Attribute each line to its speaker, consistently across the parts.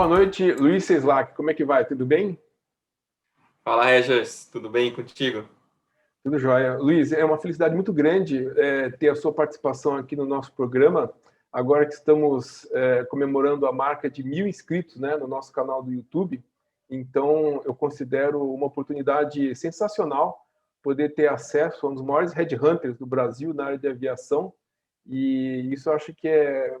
Speaker 1: Boa noite, Luiz Seslak. Como é que vai? Tudo bem?
Speaker 2: Fala, Regis, tudo bem contigo?
Speaker 1: Tudo jóia. Luiz, é uma felicidade muito grande ter a sua participação aqui no nosso programa, agora que estamos comemorando a marca de 1.000 inscritos, né, no nosso canal do YouTube. Então, eu considero uma oportunidade sensacional poder ter acesso a um dos maiores headhunters do Brasil na área de aviação. E isso eu acho que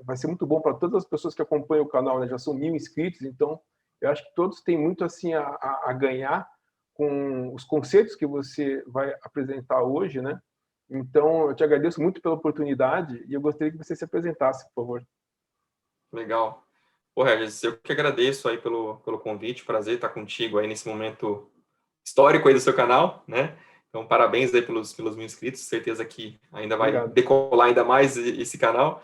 Speaker 1: vai ser muito bom para todas as pessoas que acompanham o canal, né? Já são 1.000 inscritos, então eu acho que todos têm muito assim a ganhar com os conceitos que você vai apresentar hoje, né? Então, eu te agradeço muito pela oportunidade e eu gostaria que você se apresentasse, por favor.
Speaker 2: Legal. Pô, Regis, eu que agradeço aí pelo convite, prazer estar contigo aí nesse momento histórico aí do seu canal, né? Então, parabéns aí pelos 1.000 inscritos, certeza que ainda vai
Speaker 1: Obrigado.
Speaker 2: decolar ainda mais esse canal.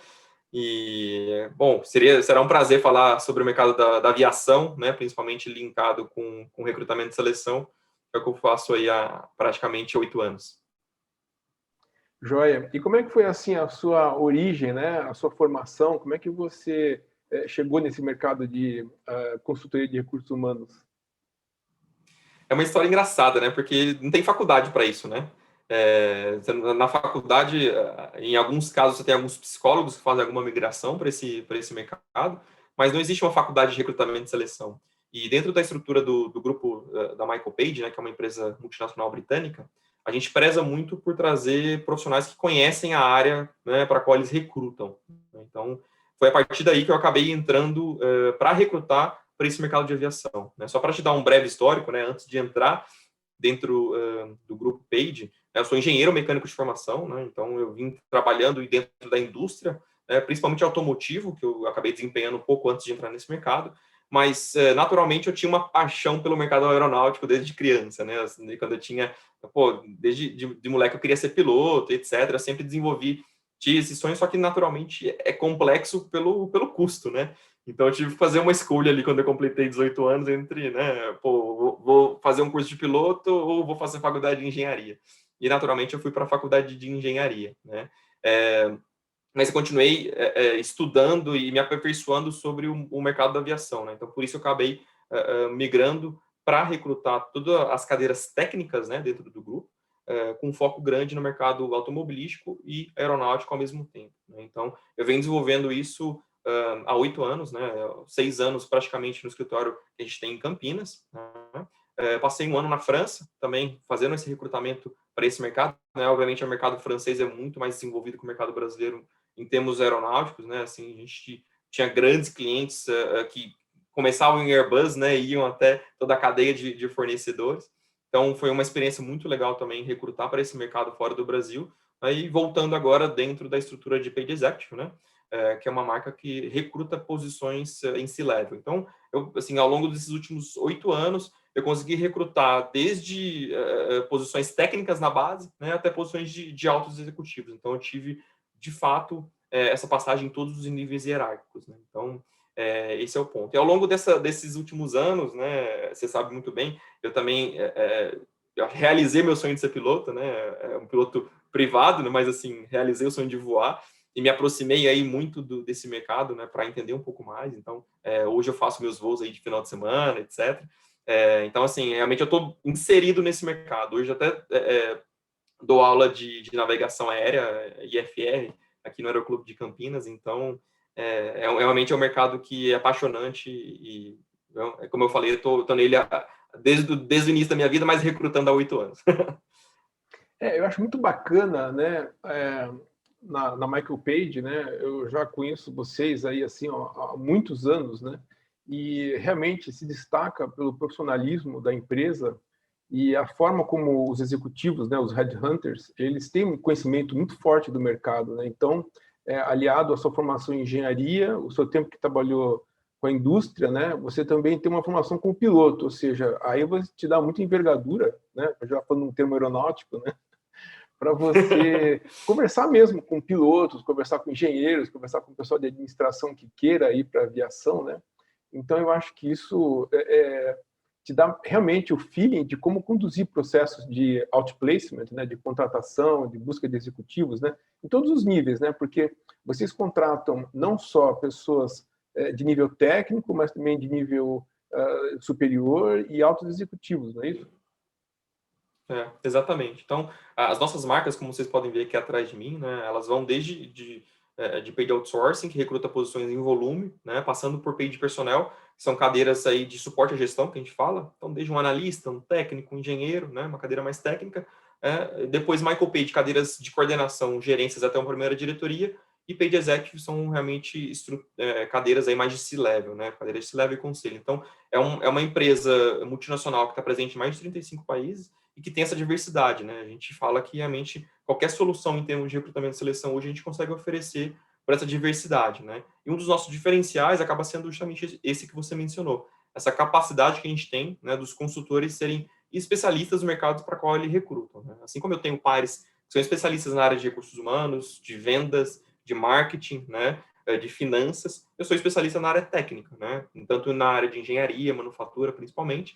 Speaker 2: E, bom, será um prazer falar sobre o mercado da aviação, né? Principalmente linkado com recrutamento e seleção, que é o que eu faço aí há praticamente 8 anos.
Speaker 1: Joia. E como é que foi assim a sua origem, né? A sua formação? Como é que você chegou nesse mercado de consultoria de recursos humanos?
Speaker 2: É uma história engraçada, né? Porque não tem faculdade para isso, né? Na faculdade, em alguns casos, você tem alguns psicólogos que fazem alguma migração para esse mercado, mas não existe uma faculdade de recrutamento e seleção. E dentro da estrutura do grupo da Michael Page, né, que é uma empresa multinacional britânica, a gente preza muito por trazer profissionais que conhecem a área, né, para a qual eles recrutam. Então, foi a partir daí que eu acabei entrando para recrutar para esse mercado de aviação. Né? Só para te dar um breve histórico, né, antes de entrar dentro do grupo Page, né, eu sou engenheiro mecânico de formação, né, então eu vim trabalhando dentro da indústria, principalmente automotivo, que eu acabei desempenhando um pouco antes de entrar nesse mercado, mas naturalmente eu tinha uma paixão pelo mercado aeronáutico desde criança, né, assim, quando eu tinha, pô, desde de moleque eu queria ser piloto, etc, eu sempre tinha esse sonho, só que naturalmente é complexo pelo custo, né, então eu tive que fazer uma escolha ali quando eu completei 18 anos entre, né, pô, vou fazer um curso de piloto ou vou fazer faculdade de engenharia. E naturalmente eu fui para a faculdade de engenharia, né? Mas eu continuei estudando e me aperfeiçoando sobre o mercado da aviação, né? Então por isso eu acabei migrando para recrutar todas as cadeiras técnicas, né, dentro do grupo, com um foco grande no mercado automobilístico e aeronáutico ao mesmo tempo, né? Então eu venho desenvolvendo isso há 8 anos, né? 6 anos praticamente no escritório que a gente tem em Campinas, né? Passei um ano na França também fazendo esse recrutamento para esse mercado, né? Obviamente o mercado francês é muito mais desenvolvido que o mercado brasileiro em termos aeronáuticos, né? Assim, a gente tinha grandes clientes que começavam em Airbus, né? E iam até toda a cadeia de fornecedores. Então foi uma experiência muito legal também recrutar para esse mercado fora do Brasil. Aí voltando agora dentro da estrutura de Paid Executive, né? Que é uma marca que recruta posições em C-Level. Então, assim, ao longo desses últimos 8 anos, eu consegui recrutar desde posições técnicas na base, né, até posições de altos executivos. Então, eu tive, de fato, essa passagem em todos os níveis hierárquicos. Né? Então, esse é o ponto. E ao longo desses últimos anos, né, você sabe muito bem, eu também eu realizei meu sonho de ser piloto, né, um piloto privado, né, mas assim, realizei o sonho de voar e me aproximei aí muito desse mercado, né, para entender um pouco mais. Então, hoje eu faço meus voos aí de final de semana, etc. Então, assim, realmente eu estou inserido nesse mercado. Hoje até dou aula de navegação aérea, IFR, aqui no Aeroclube de Campinas. Então, realmente é um mercado que é apaixonante e, como eu falei, eu tô nele desde o início da minha vida, mas recrutando há 8 anos.
Speaker 1: Eu acho muito bacana, né? Na Michael Page, né? Eu já conheço vocês aí assim ó, há muitos anos, né? E realmente se destaca pelo profissionalismo da empresa e a forma como os executivos, né, os headhunters, eles têm um conhecimento muito forte do mercado, né? Então, aliado à sua formação em engenharia, o seu tempo que trabalhou com a indústria, né? Você também tem uma formação como piloto, ou seja, aí você te dá muita envergadura, né? Já falando um termo aeronáutico, né? Para você conversar mesmo com pilotos, conversar com engenheiros, conversar com o pessoal de administração que queira ir para a aviação, né? Então, eu acho que isso te dá realmente o feeling de como conduzir processos de outplacement, né, de contratação, de busca de executivos, né, em todos os níveis, né, porque vocês contratam não só pessoas de nível técnico, mas também de nível superior e altos executivos, não é isso?
Speaker 2: Exatamente. Então, as nossas marcas, como vocês podem ver aqui atrás de mim, né, elas vão desde de paid outsourcing, que recruta posições em volume, né, passando por paid personnel, que são cadeiras aí de suporte à gestão, que a gente fala. Então, desde um analista, um técnico, um engenheiro, né, uma cadeira mais técnica. Depois, micro paid, cadeiras de coordenação, gerências até uma primeira diretoria. E paid executive são realmente cadeiras aí mais de C-level, né, cadeiras de C-level e conselho. Então, é uma empresa multinacional que está presente em mais de 35 países, e que tem essa diversidade, né? A gente fala que realmente qualquer solução em termos de recrutamento e seleção hoje a gente consegue oferecer por essa diversidade, né? E um dos nossos diferenciais acaba sendo justamente esse que você mencionou, essa capacidade que a gente tem, né, dos consultores serem especialistas no mercado para qual eles recrutam, né? Assim como eu tenho pares que são especialistas na área de recursos humanos, de vendas, de marketing, né, de finanças, eu sou especialista na área técnica, né? Tanto na área de engenharia, manufatura, principalmente,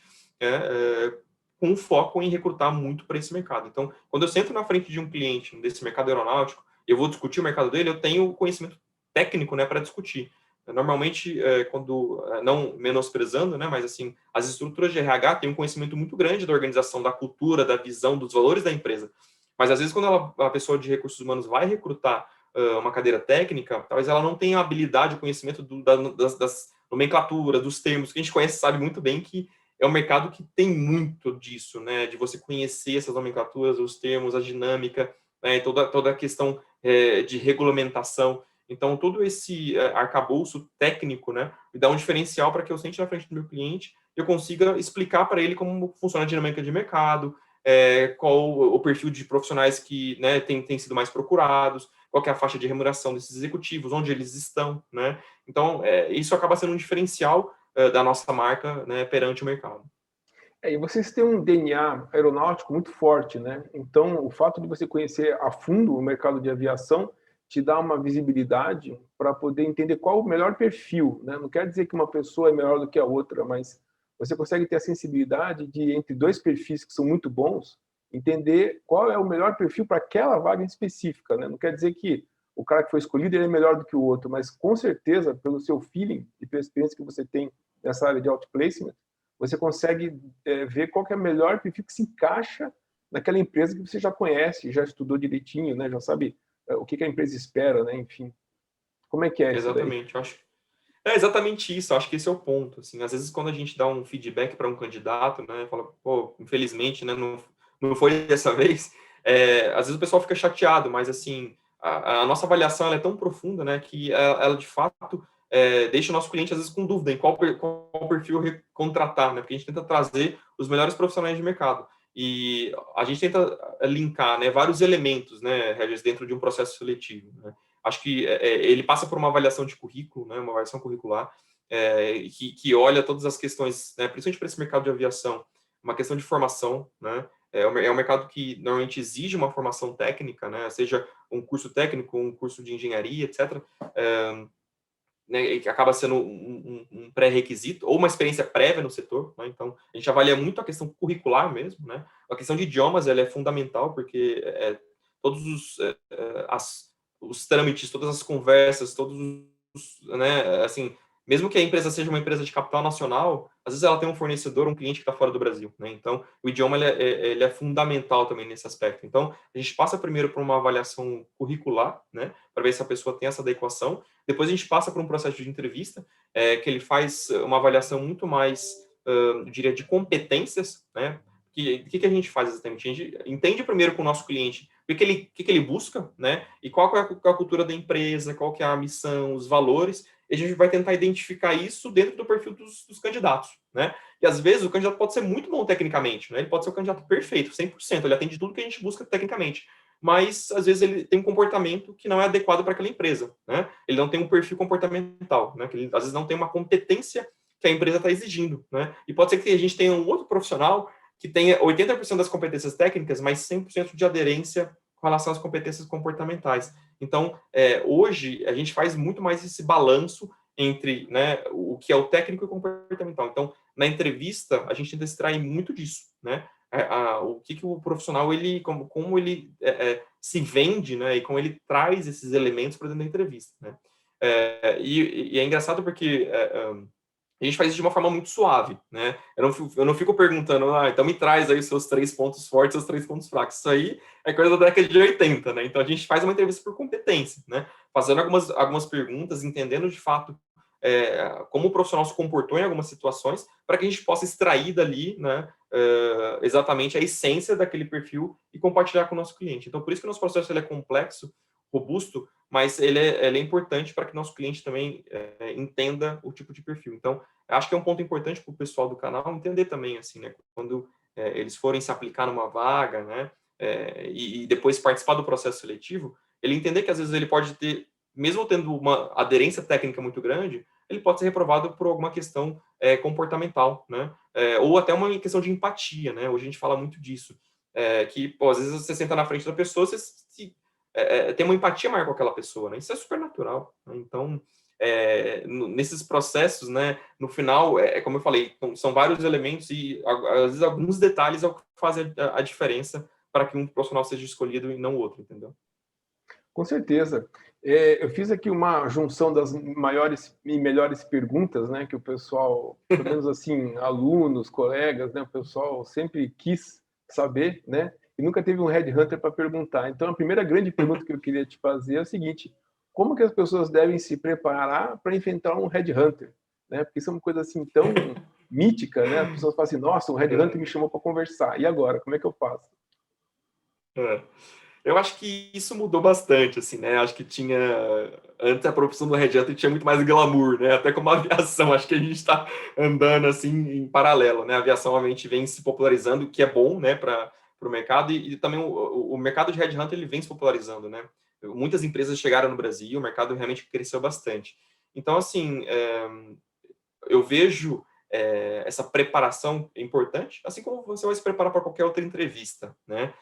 Speaker 2: com foco em recrutar muito para esse mercado. Então, quando eu sento na frente de um cliente desse mercado aeronáutico, eu vou discutir o mercado dele, eu tenho conhecimento técnico, né, para discutir. Normalmente, quando, não menosprezando, né, mas assim, as estruturas de RH têm um conhecimento muito grande da organização, da cultura, da visão, dos valores da empresa. Mas, às vezes, quando a pessoa de recursos humanos vai recrutar uma cadeira técnica, talvez ela não tenha a habilidade, o conhecimento das nomenclaturas, dos termos, que a gente conhece, sabe muito bem que é um mercado que tem muito disso, né? De você conhecer essas nomenclaturas, os termos, a dinâmica, né? Toda a questão de regulamentação. Então, todo esse arcabouço técnico, né? Me dá um diferencial para que eu sente na frente do meu cliente e eu consiga explicar para ele como funciona a dinâmica de mercado, qual o perfil de profissionais que, né, tem sido mais procurados, qual que é a faixa de remuneração desses executivos, onde eles estão, né? Então, isso acaba sendo um diferencial da nossa marca, né, perante o mercado.
Speaker 1: E vocês têm um DNA aeronáutico muito forte, né? Então, o fato de você conhecer a fundo o mercado de aviação te dá uma visibilidade para poder entender qual o melhor perfil, né? Não quer dizer que uma pessoa é melhor do que a outra, mas você consegue ter a sensibilidade de, entre dois perfis que são muito bons, entender qual é o melhor perfil para aquela vaga específica, né? Não quer dizer que o cara que foi escolhido ele é melhor do que o outro, mas com certeza, pelo seu feeling e pela experiência que você tem nessa área de outplacement, você consegue ver qual que é o melhor perfil que se encaixa naquela empresa que você já conhece, já estudou direitinho, né? Já sabe o que a empresa espera, né? Enfim, como é que é isso daí?
Speaker 2: Exatamente, eu acho. É exatamente isso, eu acho que esse é o ponto. Assim, às vezes, quando a gente dá um feedback para um candidato, né, fala, pô, infelizmente, né, não foi dessa vez, às vezes o pessoal fica chateado, mas assim, a nossa avaliação ela é tão profunda, né, que ela de fato deixa o nosso cliente, às vezes, com dúvida em qual perfil contratar, né, porque a gente tenta trazer os melhores profissionais de mercado. E a gente tenta linkar, né, vários elementos, né, Regis, dentro de um processo seletivo, né. Acho que ele passa por uma avaliação de currículo, né, uma avaliação curricular, que olha todas as questões, né, principalmente para esse mercado de aviação, uma questão de formação, né, é um mercado que normalmente exige uma formação técnica, né, seja um curso técnico, um curso de engenharia, etc., né, que acaba sendo um pré-requisito, ou uma experiência prévia no setor, né? Então, a gente avalia muito a questão curricular mesmo, né? A questão de idiomas, ela é fundamental, porque todos os trâmites, todas as conversas, todos os, né, assim, mesmo que a empresa seja uma empresa de capital nacional, às vezes ela tem um fornecedor, um cliente que está fora do Brasil, né? Então, o idioma ele é fundamental também nesse aspecto. Então, a gente passa primeiro por uma avaliação curricular, né, para ver se a pessoa tem essa adequação. Depois a gente passa por um processo de entrevista, que ele faz uma avaliação muito mais, eu diria, de competências, né? O que a gente faz exatamente? A gente entende primeiro com o nosso cliente o que ele busca, né? E qual que é a cultura da empresa, qual que é a missão, os valores, e a gente vai tentar identificar isso dentro do perfil dos candidatos, né? E às vezes o candidato pode ser muito bom tecnicamente, né? Ele pode ser o candidato perfeito, 100%, ele atende tudo que a gente busca tecnicamente, mas às vezes ele tem um comportamento que não é adequado para aquela empresa, né? Ele não tem um perfil comportamental, né? Que ele, às vezes não tem uma competência que a empresa está exigindo, né? E pode ser que a gente tenha um outro profissional que tenha 80% das competências técnicas, mas 100% de aderência com relação às competências comportamentais. Então, hoje, a gente faz muito mais esse balanço entre, né, o que é o técnico e o comportamental. Então, na entrevista, a gente tenta extrair muito disso, né? O que o profissional, ele, como ele se vende, né, e como ele traz esses elementos para dentro da entrevista, né? E é engraçado porque a gente faz isso de uma forma muito suave, né? Eu não fico perguntando, então me traz aí os seus 3 pontos fortes, os 3 pontos fracos. Isso aí é coisa da década de 80, né? Então a gente faz uma entrevista por competência, né? Fazendo algumas perguntas, entendendo de fato como o profissional se comportou em algumas situações, para que a gente possa extrair dali, né, exatamente a essência daquele perfil e compartilhar com o nosso cliente. Então, por isso que o nosso processo ele é complexo, robusto, mas ele é importante para que o nosso cliente também entenda o tipo de perfil. Então, acho que é um ponto importante para o pessoal do canal entender também, assim, né, quando eles forem se aplicar numa vaga, né, e depois participar do processo seletivo, ele entender que às vezes ele pode ter, mesmo tendo uma aderência técnica muito grande, ele pode ser reprovado por alguma questão comportamental, né? Ou até uma questão de empatia, né? Hoje a gente fala muito disso, que pô, às vezes você senta na frente da pessoa, você tem uma empatia maior com aquela pessoa, né? Isso é super natural, né? Então, nesses processos, né? No final, como eu falei, são vários elementos e às vezes alguns detalhes é o que fazem a diferença para que um profissional seja escolhido e não outro, entendeu?
Speaker 1: Com certeza. Eu fiz aqui uma junção das maiores e melhores perguntas, né, que o pessoal, pelo menos assim, alunos, colegas, né, o pessoal sempre quis saber, né, e nunca teve um headhunter para perguntar. Então, a primeira grande pergunta que eu queria te fazer é o seguinte: como que as pessoas devem se preparar para enfrentar um headhunter, né? Porque isso é uma coisa assim tão mítica, né? As pessoas falam assim: "Nossa, um headhunter me chamou para conversar. E agora, como é que eu faço?"
Speaker 2: É. Eu acho que isso mudou bastante, assim, né? Acho que tinha. Antes a profissão do Red Hat tinha muito mais glamour, né? Até como a aviação. Acho que a gente está andando assim em paralelo, né? A aviação obviamente vem se popularizando, o que é bom, né, para o mercado, e também o mercado de Red Hat ele vem se popularizando, né? Muitas empresas chegaram no Brasil, o mercado realmente cresceu bastante. Então, assim, eu vejo essa preparação importante, assim como você vai se preparar para qualquer outra entrevista, né?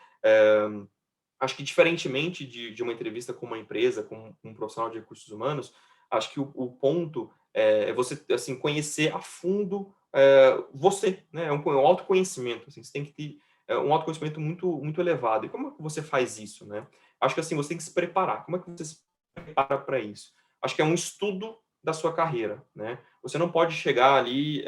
Speaker 2: Acho que diferentemente de uma entrevista com uma empresa, com um profissional de recursos humanos, acho que o ponto é você assim, conhecer a fundo você, né? É um autoconhecimento, assim, você tem que ter um autoconhecimento muito elevado. E como é que você faz isso, né? Acho que assim, você tem que se preparar. Como é que você se prepara para isso? Acho que é um estudo da sua carreira, né? Você não pode chegar ali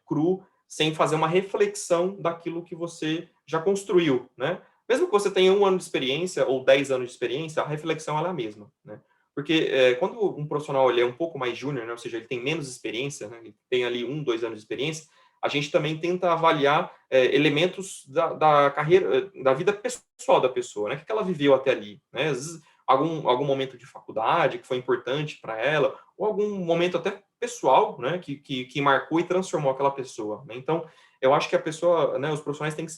Speaker 2: cru sem fazer uma reflexão daquilo que você já construiu, né? Mesmo que você tenha 1 ano de experiência ou 10 anos de experiência, a reflexão ela é a mesma, né? Porque quando um profissional ele é um pouco mais júnior, né, ou seja, ele tem menos experiência, né, ele tem ali 1, 2 anos de experiência, a gente também tenta avaliar elementos da carreira, da vida pessoal da pessoa, né? O que ela viveu até ali, né? Às vezes, algum momento de faculdade que foi importante para ela, ou algum momento até pessoal, né, que marcou e transformou aquela pessoa, né? Então, eu acho que a pessoa, né, os profissionais têm que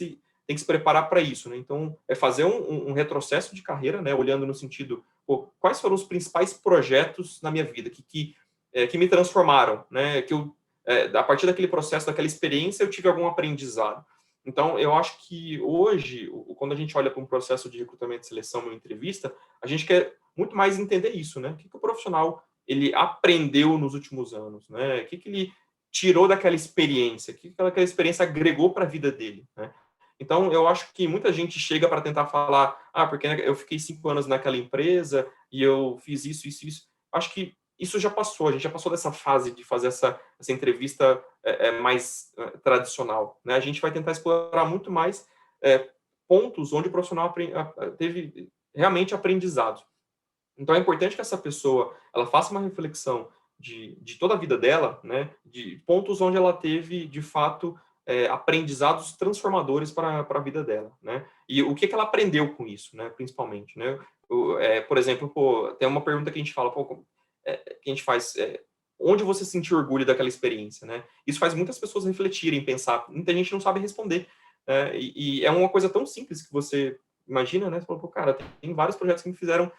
Speaker 2: se preparar para isso, né? Então, é fazer um retrocesso de carreira, né? Olhando no sentido, pô, quais foram os principais projetos na minha vida que me transformaram, né? Que eu, a partir daquele processo, daquela experiência, eu tive algum aprendizado. Então, eu acho que hoje, quando a gente olha para um processo de recrutamento, seleção, uma entrevista, a gente quer muito mais entender isso, né? O que o profissional ele aprendeu nos últimos anos, né? O que ele tirou daquela experiência, o que aquela experiência agregou para a vida dele, né? Então, eu acho que muita gente chega para tentar falar, porque eu fiquei 5 anos naquela empresa e eu fiz isso, isso, isso. Acho que isso já passou, a gente já passou dessa fase de fazer essa entrevista mais tradicional, né? A gente vai tentar explorar muito mais pontos onde o profissional teve realmente aprendizado. Então, é importante que essa pessoa ela faça uma reflexão de toda a vida dela, né? De pontos onde ela teve, de fato, aprendizados transformadores para a vida dela, né? E o que ela aprendeu com isso, né? Principalmente, né? Por exemplo, pô, tem uma pergunta que a gente fala, pô, que a gente faz, onde você sentiu orgulho daquela experiência, né? Isso faz muitas pessoas refletirem, pensar. Muita gente não sabe responder. E é uma coisa tão simples que você imagina, né? Você fala, pô, cara, tem vários projetos que me fizeram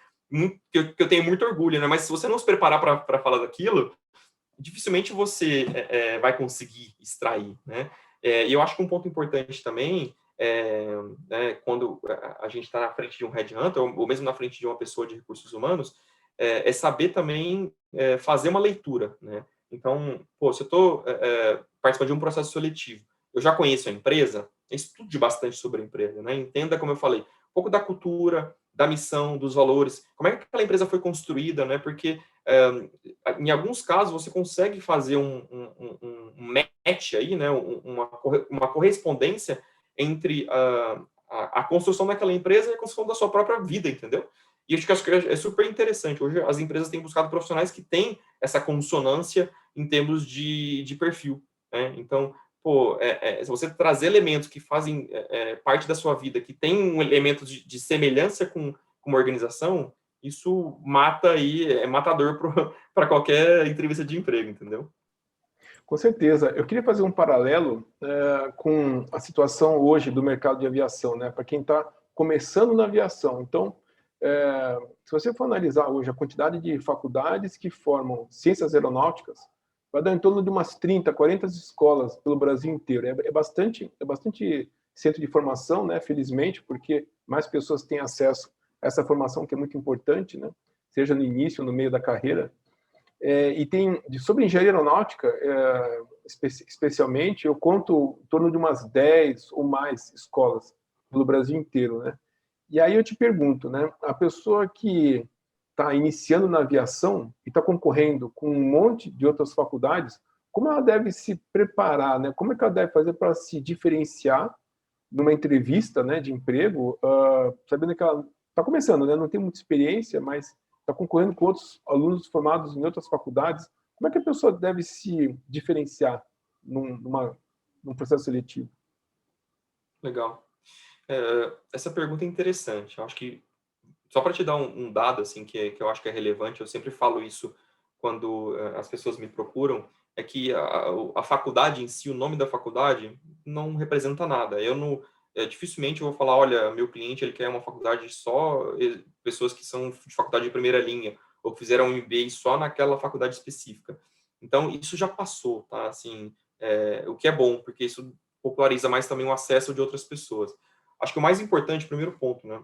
Speaker 2: que eu tenho muito orgulho, né? Mas se você não se preparar para falar daquilo, dificilmente você vai conseguir extrair, né? E eu acho que um ponto importante também quando a gente está na frente de um headhunter ou mesmo na frente de uma pessoa de recursos humanos, é saber também fazer uma leitura, né? Então, pô, se eu estou participando de um processo seletivo, eu já conheço a empresa, estude bastante sobre a empresa, né? Entenda, como eu falei, um pouco da cultura, da missão, dos valores, como é que aquela empresa foi construída, né? Porque em alguns casos você consegue fazer um match aí, né? Uma correspondência entre a construção daquela empresa e a construção da sua própria vida, entendeu? E acho que é super interessante. Hoje as empresas têm buscado profissionais que têm essa consonância em termos de perfil, né? Então, pô, se você trazer elementos que fazem parte da sua vida, que tem um elemento de semelhança com uma organização, isso mata aí, é matador para qualquer entrevista de emprego, entendeu?
Speaker 1: Com certeza. Eu queria fazer um paralelo com a situação hoje do mercado de aviação, né? Para quem está começando na aviação. Então, se você for analisar hoje a quantidade de faculdades que formam ciências aeronáuticas, vai dar em torno de umas 30, 40 escolas pelo Brasil inteiro. É bastante centro de formação, né? Felizmente, porque mais pessoas têm acesso a essa formação que é muito importante, né? Seja no início, no meio da carreira. E tem, sobre engenharia aeronáutica, especialmente, eu conto em torno de umas 10 ou mais escolas pelo Brasil inteiro, né? E aí eu te pergunto, né? A pessoa que está iniciando na aviação e está concorrendo com um monte de outras faculdades, como ela deve se preparar, né? Como é que ela deve fazer para se diferenciar numa entrevista, né, de emprego, sabendo que ela está começando, né? Não tem muita experiência, mas está concorrendo com outros alunos formados em outras faculdades. Como é que a pessoa deve se diferenciar num processo seletivo?
Speaker 2: Legal. Essa pergunta é interessante. Eu acho que, só para te dar um dado assim que eu acho que é relevante, eu sempre falo isso quando as pessoas me procuram, é que a faculdade em si, o nome da faculdade, não representa nada. Eu não, dificilmente eu vou falar, olha, meu cliente ele quer uma faculdade só, pessoas que são de faculdade de primeira linha, ou fizeram um MBA só naquela faculdade específica. Então, isso já passou, tá? Assim, o que é bom, porque isso populariza mais também o acesso de outras pessoas. Acho que o mais importante, primeiro ponto, né?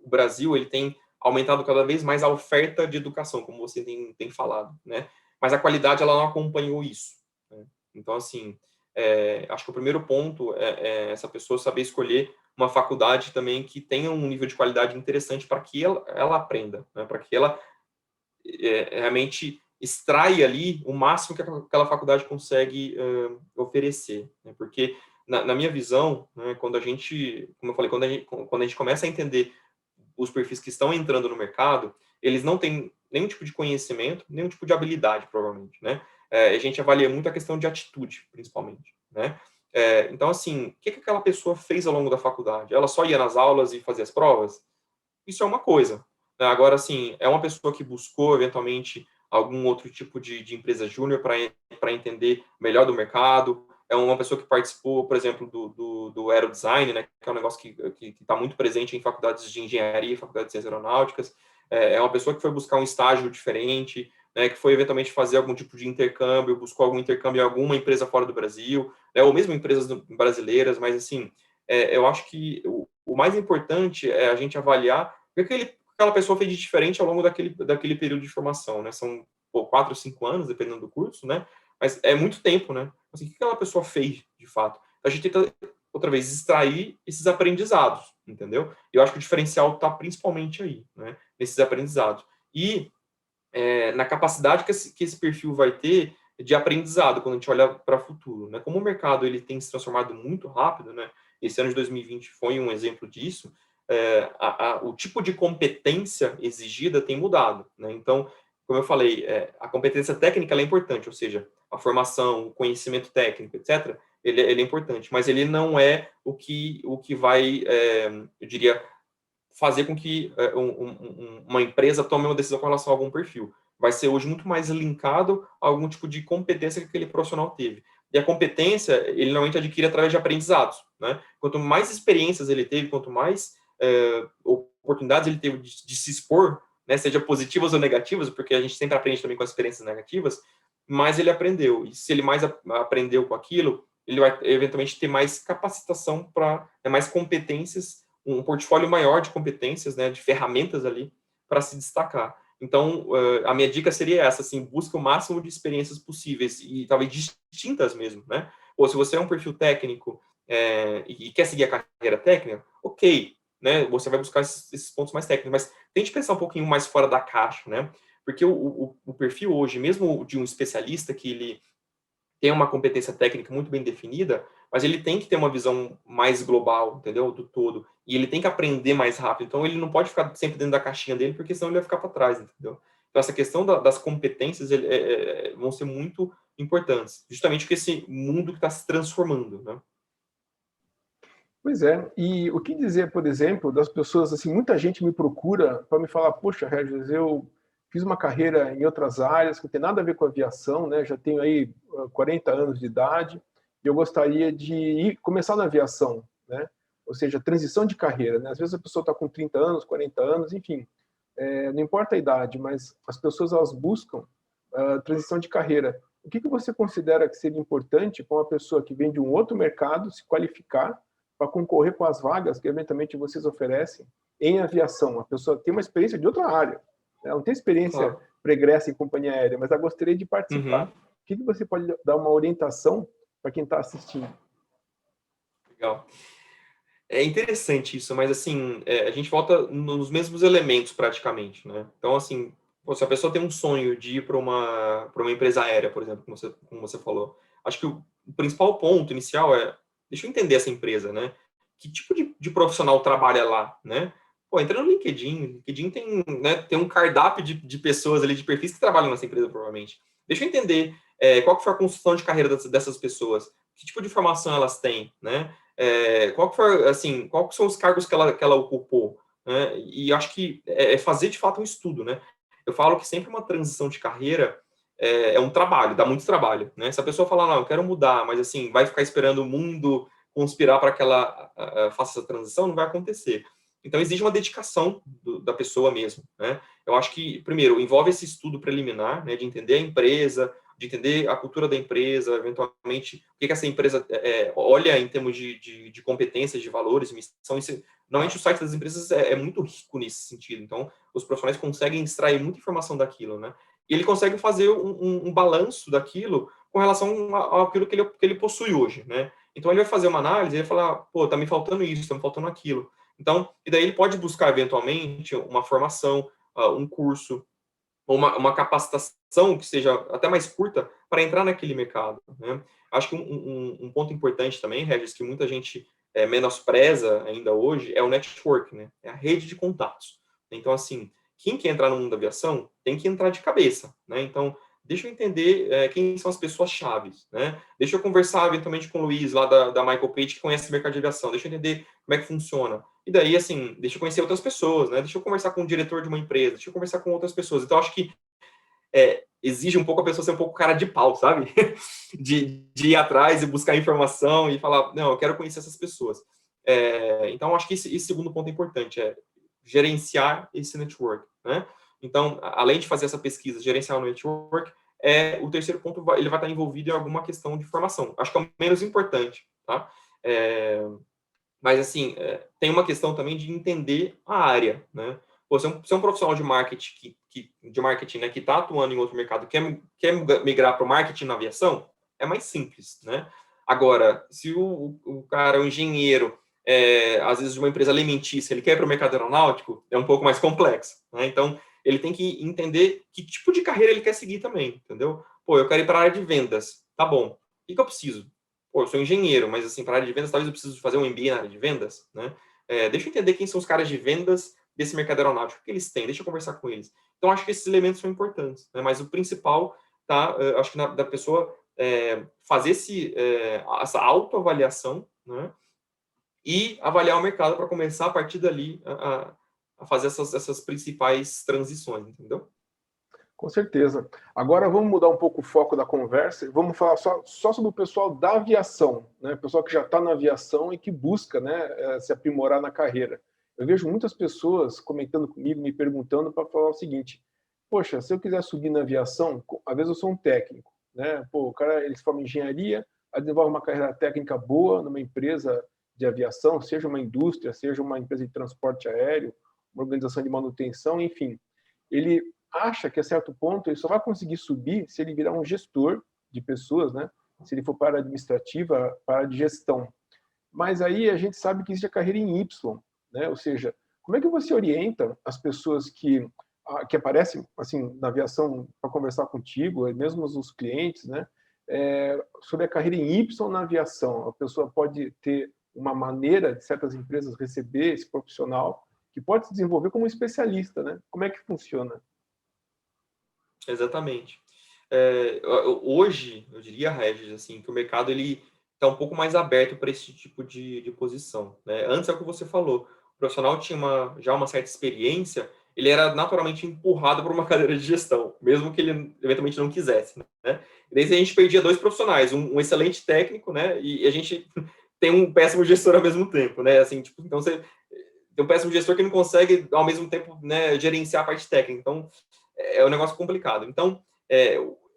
Speaker 2: O Brasil ele tem aumentado cada vez mais a oferta de educação, como você tem falado, né? Mas a qualidade ela não acompanhou isso, né? Então, assim, acho que o primeiro ponto é essa pessoa saber escolher uma faculdade também que tenha um nível de qualidade interessante para que ela aprenda, né? Para que ela realmente extraia ali o máximo que aquela faculdade consegue oferecer, né? Porque na minha visão, né, quando a gente, como eu falei, quando a gente começa a entender os perfis que estão entrando no mercado, eles não têm nenhum tipo de conhecimento, nenhum tipo de habilidade, provavelmente, né? A gente avalia muito a questão de atitude, principalmente, né? Então, assim, o que aquela pessoa fez ao longo da faculdade? Ela só ia nas aulas e fazia as provas? Isso é uma coisa. Agora, assim, é uma pessoa que buscou, eventualmente, algum outro tipo de empresa júnior para entender melhor do mercado, é uma pessoa que participou, por exemplo, do aerodesign, né, que é um negócio que está muito presente em faculdades de engenharia, faculdades de ciências aeronáuticas, é uma pessoa que foi buscar um estágio diferente, né, que foi eventualmente fazer algum tipo de intercâmbio, buscou algum intercâmbio em alguma empresa fora do Brasil, né, ou mesmo empresas brasileiras, mas assim, eu acho que o mais importante é a gente avaliar o que aquela pessoa fez de diferente ao longo daquele período de formação, né, são 4 ou 5 anos, dependendo do curso, né, mas é muito tempo, né, assim, o que aquela pessoa fez, de fato. A gente tenta, outra vez, extrair esses aprendizados, entendeu? Eu acho que o diferencial está principalmente aí, né? Nesses aprendizados. E na capacidade que esse perfil vai ter de aprendizado quando a gente olha para o futuro, né? Como o mercado ele tem se transformado muito rápido, né? Esse ano de 2020 foi um exemplo disso. O tipo de competência exigida tem mudado, né? Então, como eu falei, a competência técnica ela é importante, ou seja, a formação, o conhecimento técnico, etc., ele é importante, mas ele não é o que vai, eu diria, fazer com que uma empresa tome uma decisão com relação a algum perfil. Vai ser hoje muito mais linkado a algum tipo de competência que aquele profissional teve. E a competência, ele normalmente adquire através de aprendizados, né? Quanto mais experiências ele teve, quanto mais oportunidades ele teve de se expor, né, seja positivas ou negativas, porque a gente sempre aprende também com as experiências negativas, mais ele aprendeu. E se ele mais aprendeu com aquilo, ele vai eventualmente ter mais capacitação para mais competências, um portfólio maior de competências, né, de ferramentas ali para se destacar. Então, a minha dica seria essa, assim, busca o máximo de experiências possíveis e talvez distintas mesmo, né? Ou se você é um perfil técnico e quer seguir a carreira técnica, ok, né, você vai buscar esses pontos mais técnicos, mas tente pensar um pouquinho mais fora da caixa, né? Porque o perfil hoje, mesmo de um especialista que ele tem uma competência técnica muito bem definida, mas ele tem que ter uma visão mais global, entendeu? Do todo. E ele tem que aprender mais rápido. Então, ele não pode ficar sempre dentro da caixinha dele, porque senão ele vai ficar para trás, entendeu? Então, essa questão das competências vão ser muito importantes, justamente porque esse mundo que está se transformando, né?
Speaker 1: Pois é, e o que dizer, por exemplo, das pessoas, assim, muita gente me procura para me falar, poxa, Regis, eu fiz uma carreira em outras áreas que não tem nada a ver com aviação, né? Já tenho aí 40 anos de idade e eu gostaria de começar na aviação, né? Ou seja, transição de carreira, né? Às vezes a pessoa está com 30 anos, 40 anos, enfim, não importa a idade, mas as pessoas elas buscam transição de carreira. O que você considera que seria importante para uma pessoa que vem de um outro mercado se qualificar para concorrer com as vagas que eventualmente vocês oferecem em aviação? A pessoa tem uma experiência de outra área, ela não tem experiência
Speaker 2: Claro.
Speaker 1: pregressa em companhia aérea, mas ela gostaria de participar.
Speaker 2: Uhum.
Speaker 1: O que você pode dar uma orientação para quem está assistindo?
Speaker 2: Legal. É interessante isso, mas assim, a gente volta nos mesmos elementos praticamente, né? Então, assim, se a pessoa tem um sonho de ir para uma empresa aérea, por exemplo, como você falou, acho que o principal ponto inicial é, deixa eu entender essa empresa, né? Que tipo de profissional trabalha lá, né? Pô, entra no LinkedIn tem, né, tem um cardápio de pessoas ali, de perfis que trabalham nessa empresa, provavelmente. Deixa eu entender qual que foi a construção de carreira dessas pessoas, que tipo de formação elas têm, né? Qual que foi, assim, quais são os cargos que ela ocupou, né? E acho que é fazer de fato um estudo, né? Eu falo que sempre uma transição de carreira é um trabalho, dá muito trabalho, né? Se a pessoa falar, não, eu quero mudar, mas assim, vai ficar esperando o mundo conspirar para que ela faça essa transição, não vai acontecer. Então, exige uma dedicação da pessoa mesmo, né? Eu acho que, primeiro, envolve esse estudo preliminar, né, de entender a empresa, de entender a cultura da empresa, eventualmente, o que essa empresa olha em termos de competências, de valores, missão. Isso, normalmente, o site das empresas é muito rico nesse sentido. Então, os profissionais conseguem extrair muita informação daquilo, né? E ele consegue fazer um balanço daquilo com relação àquilo que ele possui hoje, né? Então, ele vai fazer uma análise e vai falar, pô, tá me faltando isso, tá me faltando aquilo. Então, e daí ele pode buscar, eventualmente, uma formação, um curso, ou uma capacitação que seja até mais curta para entrar naquele mercado, né? Acho que um ponto importante também, Regis, que muita gente menospreza ainda hoje, é o network, né? É a rede de contatos. Então, assim, quem quer entrar no mundo da aviação tem que entrar de cabeça, né? Então, deixa eu entender quem são as pessoas chaves, né? Deixa eu conversar eventualmente com o Luiz, lá da Michael Page, que conhece o mercado de aviação. Deixa eu entender como é que funciona. E daí, assim, deixa eu conhecer outras pessoas, né? Deixa eu conversar com o diretor de uma empresa, deixa eu conversar com outras pessoas. Então, acho que exige um pouco a pessoa ser um pouco cara de pau, sabe? de ir atrás e buscar informação e falar, não, eu quero conhecer essas pessoas. Então, acho que esse segundo ponto é importante, é gerenciar esse network, né? Então, além de fazer essa pesquisa, gerenciar o network, o terceiro ponto, ele vai estar envolvido em alguma questão de formação. Acho que é o menos importante, tá? Mas, assim, tem uma questão também de entender a área, né? Pô, se é um profissional de marketing, de marketing, né, que está atuando em outro mercado, quer migrar para o marketing na aviação, é mais simples, né? Agora, se o cara é um engenheiro, às vezes de uma empresa alimentícia, ele quer ir para o mercado aeronáutico, é um pouco mais complexo, né? Então, ele tem que entender que tipo de carreira ele quer seguir também, entendeu? Pô, eu quero ir para a área de vendas, tá bom. O que eu preciso? Pô, eu sou engenheiro, mas assim, para a área de vendas, talvez eu precise fazer um MBA na área de vendas, né? Deixa eu entender quem são os caras de vendas desse mercado aeronáutico, o que eles têm, deixa eu conversar com eles. Então, acho que esses elementos são importantes, né? Mas o principal, tá, acho que da pessoa fazer essa autoavaliação, né? E avaliar o mercado para começar a partir dali a fazer essas principais transições, entendeu?
Speaker 1: Com certeza. Agora vamos mudar um pouco o foco da conversa e vamos falar só sobre o pessoal da aviação, né? O pessoal que já está na aviação e que busca, né, se aprimorar na carreira. Eu vejo muitas pessoas comentando comigo, me perguntando para falar o seguinte: poxa, se eu quiser subir na aviação, às vezes eu sou um técnico, né? Pô, o cara ele se forma em engenharia, aí desenvolve uma carreira técnica boa numa empresa de aviação, seja uma indústria, seja uma empresa de transporte aéreo, uma organização de manutenção, enfim. Ele acha que a certo ponto ele só vai conseguir subir se ele virar um gestor de pessoas, né? Se ele for para a administrativa, para a de gestão. Mas aí a gente sabe que existe a carreira em Y. né? Ou seja, como é que você orienta as pessoas que aparecem assim na aviação para conversar contigo, mesmo os clientes, né? Sobre a carreira em Y na aviação. A pessoa pode ter uma maneira de certas empresas receber esse profissional que pode se desenvolver como um especialista, né? Como é que funciona?
Speaker 2: Exatamente. Hoje, eu diria, Regis, assim, que o mercado ele está um pouco mais aberto para esse tipo de posição, né? Antes é o que você falou, o profissional tinha já uma certa experiência, ele era naturalmente empurrado para uma cadeira de gestão, mesmo que ele eventualmente não quisesse, né? E daí a gente perdia dois profissionais, um excelente técnico, né? E a gente tem um péssimo gestor ao mesmo tempo, né? Assim, tipo, então você tem um péssimo gestor que não consegue ao mesmo tempo, né, gerenciar a parte técnica. Então é um negócio complicado. Então,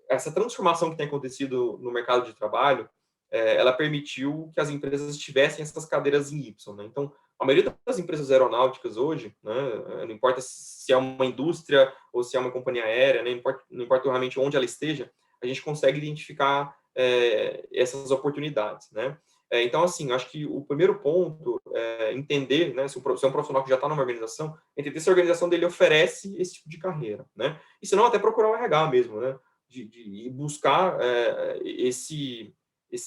Speaker 2: essa transformação que tem acontecido no mercado de trabalho, ela permitiu que as empresas tivessem essas cadeiras em Y, né? Então, a maioria das empresas aeronáuticas hoje, né, não importa se é uma indústria ou se é uma companhia aérea, né, não importa realmente onde ela esteja, a gente consegue identificar essas oportunidades, né? Então, assim, acho que o primeiro ponto é entender, né, se é um profissional que já está numa organização, entender se a organização dele oferece esse tipo de carreira, né? E se não, até procurar o RH mesmo, né? De buscar esse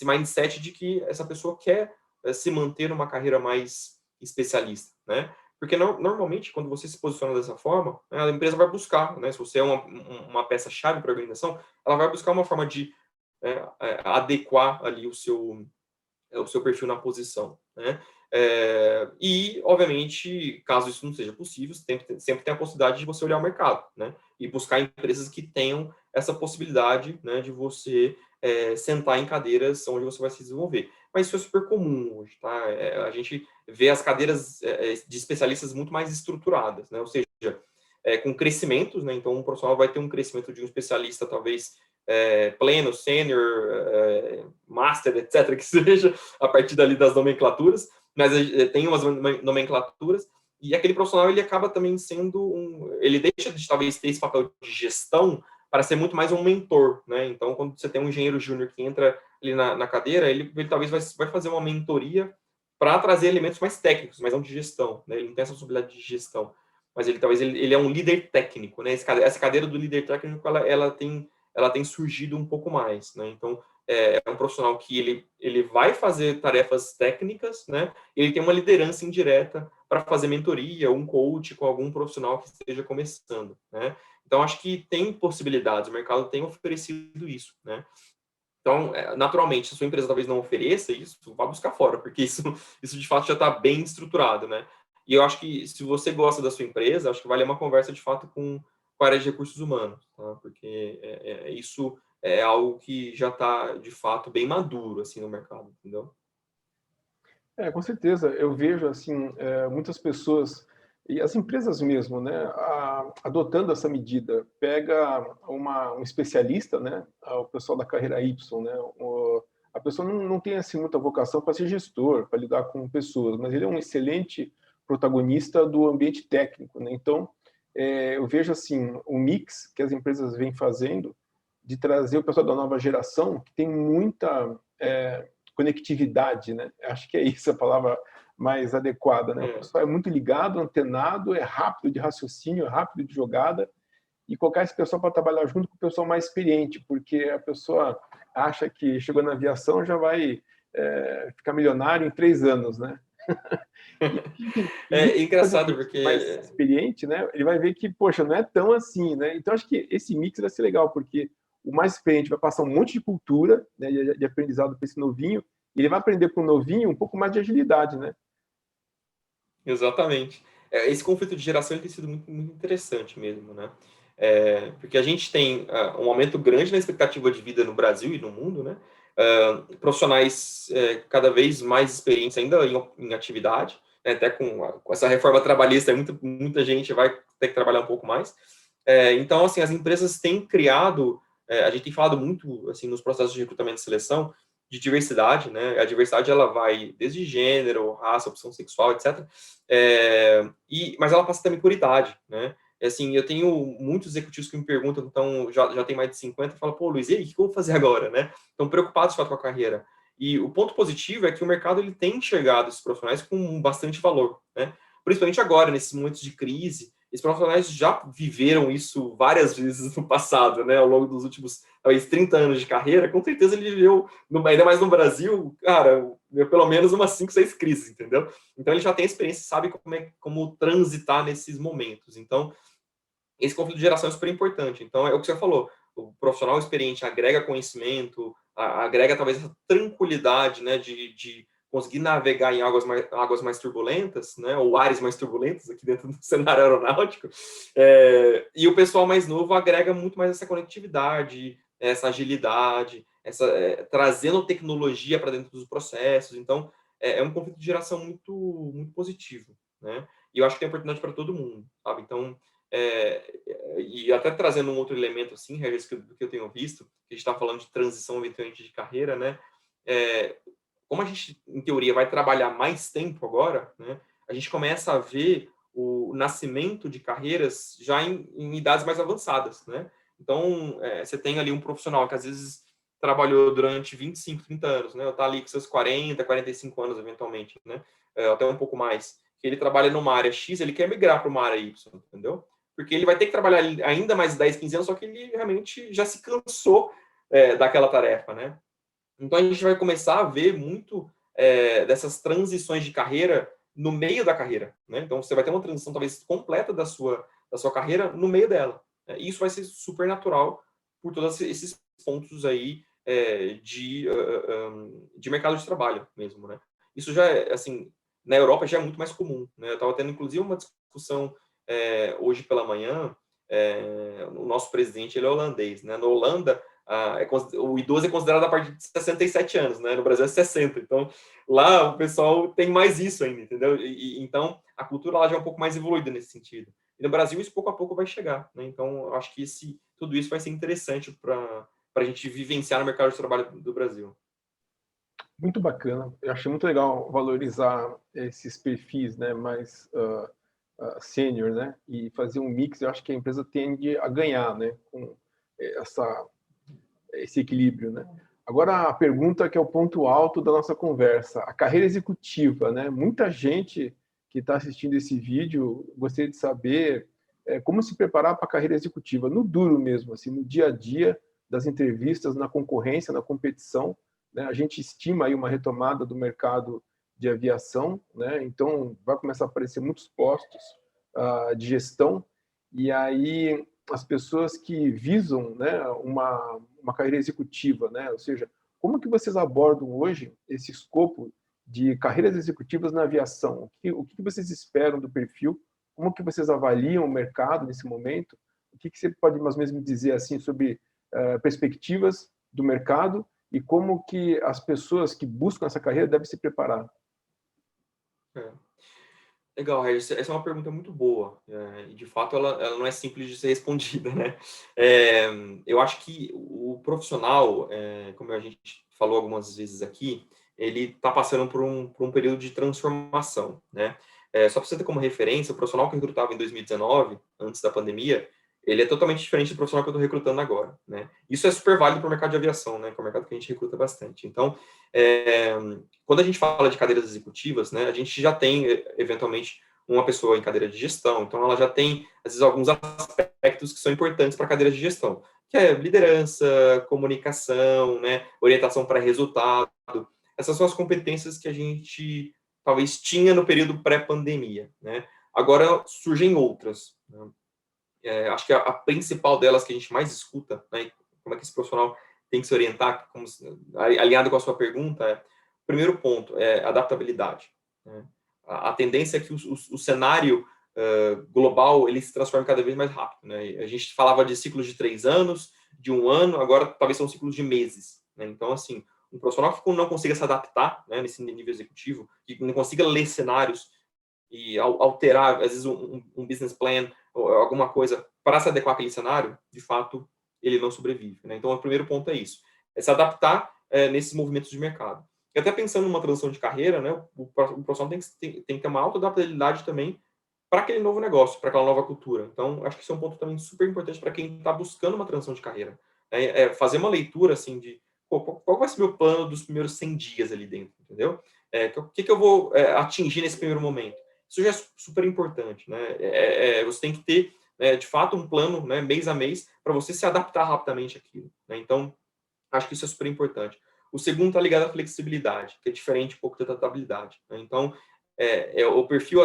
Speaker 2: mindset de que essa pessoa quer se manter numa carreira mais especialista, né? Porque normalmente, quando você se posiciona dessa forma, né, a empresa vai buscar, né? Se você é uma peça-chave para a organização, ela vai buscar uma forma de adequar ali o seu perfil na posição, né? E, obviamente, caso isso não seja possível, sempre tem a possibilidade de você olhar o mercado, né? E buscar empresas que tenham essa possibilidade, né, de você sentar em cadeiras onde você vai se desenvolver. Mas isso é super comum hoje, tá? A gente vê as cadeiras de especialistas muito mais estruturadas, né? Ou seja, com crescimentos, né? Então, um profissional vai ter um crescimento de um especialista, talvez, pleno, sênior, master, etc., que seja, a partir dali das nomenclaturas, mas tem umas nomenclaturas, e aquele profissional, ele acaba também sendo ele deixa de, talvez, ter esse papel de gestão para ser muito mais um mentor, né? Então, quando você tem um engenheiro júnior que entra ali na cadeira, ele talvez vai fazer uma mentoria para trazer elementos mais técnicos, mas não de gestão, né? Ele não tem essa possibilidade de gestão, mas talvez ele é um líder técnico, né? Essa cadeira do líder técnico, ela tem surgido um pouco mais, né? Então, é um profissional que ele vai fazer tarefas técnicas, né? Ele tem uma liderança indireta para fazer mentoria, um coach com algum profissional que esteja começando, né? Então, acho que tem possibilidades, o mercado tem oferecido isso, né? Então, naturalmente, se a sua empresa talvez não ofereça isso, vá buscar fora, porque isso de fato já está bem estruturado, né? E eu acho que se você gosta da sua empresa, acho que vale uma conversa de fato com a área de recursos humanos, tá? Porque isso é algo que já está de fato bem maduro assim no mercado, entendeu?
Speaker 1: Com certeza. Eu vejo assim muitas pessoas e as empresas mesmo, né, adotando essa medida. Pega um especialista, né, o pessoal da carreira Y, né, a pessoa não tem assim muita vocação para ser gestor, para lidar com pessoas, mas ele é um excelente protagonista do ambiente técnico, né? Então, eu vejo assim o mix que as empresas vêm fazendo de trazer o pessoal da nova geração que tem muita conectividade, né? Acho que é isso a palavra mais adequada, né? O pessoal é muito ligado, antenado, é rápido de raciocínio, é rápido de jogada, e colocar esse pessoal para trabalhar junto com o pessoal mais experiente, porque a pessoa acha que chegou na aviação já vai ficar milionário em 3 anos, né?
Speaker 2: É
Speaker 1: Fazer
Speaker 2: engraçado
Speaker 1: isso mais
Speaker 2: porque
Speaker 1: experiente, né? Ele vai ver que, poxa, não é tão assim, né? Então acho que esse mix vai ser legal, porque o mais experiente vai passar um monte de cultura, né, de aprendizado para esse novinho, e ele vai aprender com o novinho um pouco mais de agilidade, né?
Speaker 2: exatamente. Esse conflito de geração tem sido muito, muito interessante mesmo, né? Porque a gente tem um aumento grande na expectativa de vida no Brasil e no mundo, né? Profissionais cada vez mais experientes ainda em atividade, né? Até com essa reforma trabalhista, muita gente vai ter que trabalhar um pouco mais. Então, assim, as empresas têm criado, a gente tem falado muito, assim, nos processos de recrutamento e seleção, de diversidade, né? A diversidade, ela vai desde gênero, raça, opção sexual, etc. Mas ela passa também por idade, né? Assim, eu tenho muitos executivos que me perguntam, então, já tem mais de 50, e falam, pô, Luiz, e aí, o que eu vou fazer agora, né? Estão preocupados com a carreira. E o ponto positivo é que o mercado ele tem enxergado esses profissionais com bastante valor, né? principalmente agora, nesses momentos de crise. Esses profissionais já viveram isso várias vezes no passado, né? Ao longo dos últimos, talvez, 30 anos de carreira, com certeza ele viveu, ainda mais no Brasil, cara, pelo menos umas 5, 6 crises, entendeu? Então ele já tem experiência, sabe como transitar nesses momentos. Então, esse conflito de geração é super importante. Então, é o que você falou, o profissional experiente agrega conhecimento, agrega talvez essa tranquilidade, né, de conseguir navegar em águas mais turbulentas, né, ou ares mais turbulentos aqui dentro do cenário aeronáutico, e o pessoal mais novo agrega muito mais essa conectividade, essa agilidade, trazendo tecnologia para dentro dos processos. Então, é um conflito de geração muito, muito positivo, né? E eu acho que tem oportunidade para todo mundo, sabe? Então, e até trazendo um outro elemento, assim, Regis, do que eu tenho visto, que a gente está falando de transição eventualmente de carreira, né? Como a gente, em teoria, vai trabalhar mais tempo agora, né? A gente começa a ver o nascimento de carreiras já em idades mais avançadas, né? Então, você tem ali um profissional que às vezes trabalhou durante 25, 30 anos, né? Está ali com seus 40, 45 anos, eventualmente, né? Até um pouco mais. Que ele trabalha numa área X, ele quer migrar para uma área Y, entendeu? Porque ele vai ter que trabalhar ainda mais 10, 15 anos, só que ele realmente já se cansou daquela tarefa, né? Então, a gente vai começar a ver muito dessas transições de carreira no meio da carreira, né? Então, você vai ter uma transição, talvez, completa da sua carreira no meio dela, né? E isso vai ser super natural por todos esses pontos aí de mercado de trabalho mesmo, né? Isso já é, assim, na Europa já é muito mais comum, né? Eu estava tendo, inclusive, uma discussão hoje pela manhã. O nosso presidente, ele é holandês, né? Na Holanda, o idoso é considerado a partir de 67 anos, né? No Brasil é 60. Então, lá o pessoal tem mais isso ainda, entendeu? Então, a cultura lá já é um pouco mais evoluída nesse sentido. E no Brasil, isso pouco a pouco vai chegar, né? Então, eu acho que tudo isso vai ser interessante para a gente vivenciar no mercado de trabalho do Brasil.
Speaker 1: Muito bacana. Eu achei muito legal valorizar esses perfis, né, mais sênior, né, e fazer um mix. Eu acho que a empresa tende a ganhar, né, com esse equilíbrio, né. Agora, a pergunta que é o ponto alto da nossa conversa, a carreira executiva, né? Muita gente que está assistindo esse vídeo gostaria de saber como se preparar para a carreira executiva, no duro mesmo, assim, no dia a dia das entrevistas, na concorrência, na competição, né? A gente estima aí uma retomada do mercado de aviação, né? Então, vai começar a aparecer muitos postos de gestão, e aí as pessoas que visam, né, uma carreira executiva, né? Ou seja, como que vocês abordam hoje esse escopo de carreiras executivas na aviação? O que vocês esperam do perfil? Como que vocês avaliam o mercado nesse momento? O que você pode mais ou menos me dizer assim sobre perspectivas do mercado e como que as pessoas que buscam essa carreira devem se preparar?
Speaker 2: Legal, Regis. Essa é uma pergunta muito boa. E, de fato, ela não é simples de ser respondida, né? Eu acho que o profissional, como a gente falou algumas vezes aqui, ele está passando por um período de transformação, né? Só para você ter como referência, o profissional que eu recrutava em 2019, antes da pandemia, ele é totalmente diferente do profissional que eu estou recrutando agora, né? Isso é super válido para o mercado de aviação, né? Que é um mercado que a gente recruta bastante. Então, quando a gente fala de cadeiras executivas, né, a gente já tem, eventualmente, uma pessoa em cadeira de gestão, então ela já tem, às vezes, alguns aspectos que são importantes para a cadeira de gestão, que é liderança, comunicação, né, orientação para resultado. Essas são as competências que a gente talvez tinha no período pré-pandemia, né? Agora surgem outras, né? Acho que a principal delas que a gente mais escuta, né, como é que esse profissional tem que se orientar, alinhado com a sua pergunta, primeiro ponto é adaptabilidade, né? A tendência é que o cenário global ele se transforme cada vez mais rápido, né? A gente falava de ciclos de 3 anos, de 1 ano, agora talvez são ciclos de meses, né? Então, assim, um profissional que não consiga se adaptar, né, nesse nível executivo, que não consiga ler cenários e alterar, às vezes, um business plan ou alguma coisa para se adequar àquele cenário, de fato, ele não sobrevive, né? Então, o primeiro ponto é isso, é se adaptar nesses movimentos de mercado. E até pensando numa transição de carreira, né, o profissional tem que ter uma alta adaptabilidade também para aquele novo negócio, para aquela nova cultura. Então, acho que isso é um ponto também super importante para quem está buscando uma transição de carreira. Fazer uma leitura, assim, de qual vai ser o meu plano dos primeiros 100 dias ali dentro, entendeu? O que eu vou atingir nesse primeiro momento? isso já é super importante, né? Você tem que ter, né, de fato, um plano, né, mês a mês, para você se adaptar rapidamente àquilo, né? Então, acho que isso é super importante. O segundo está ligado à flexibilidade, que é diferente um pouco da adaptabilidade, né? Então, o perfil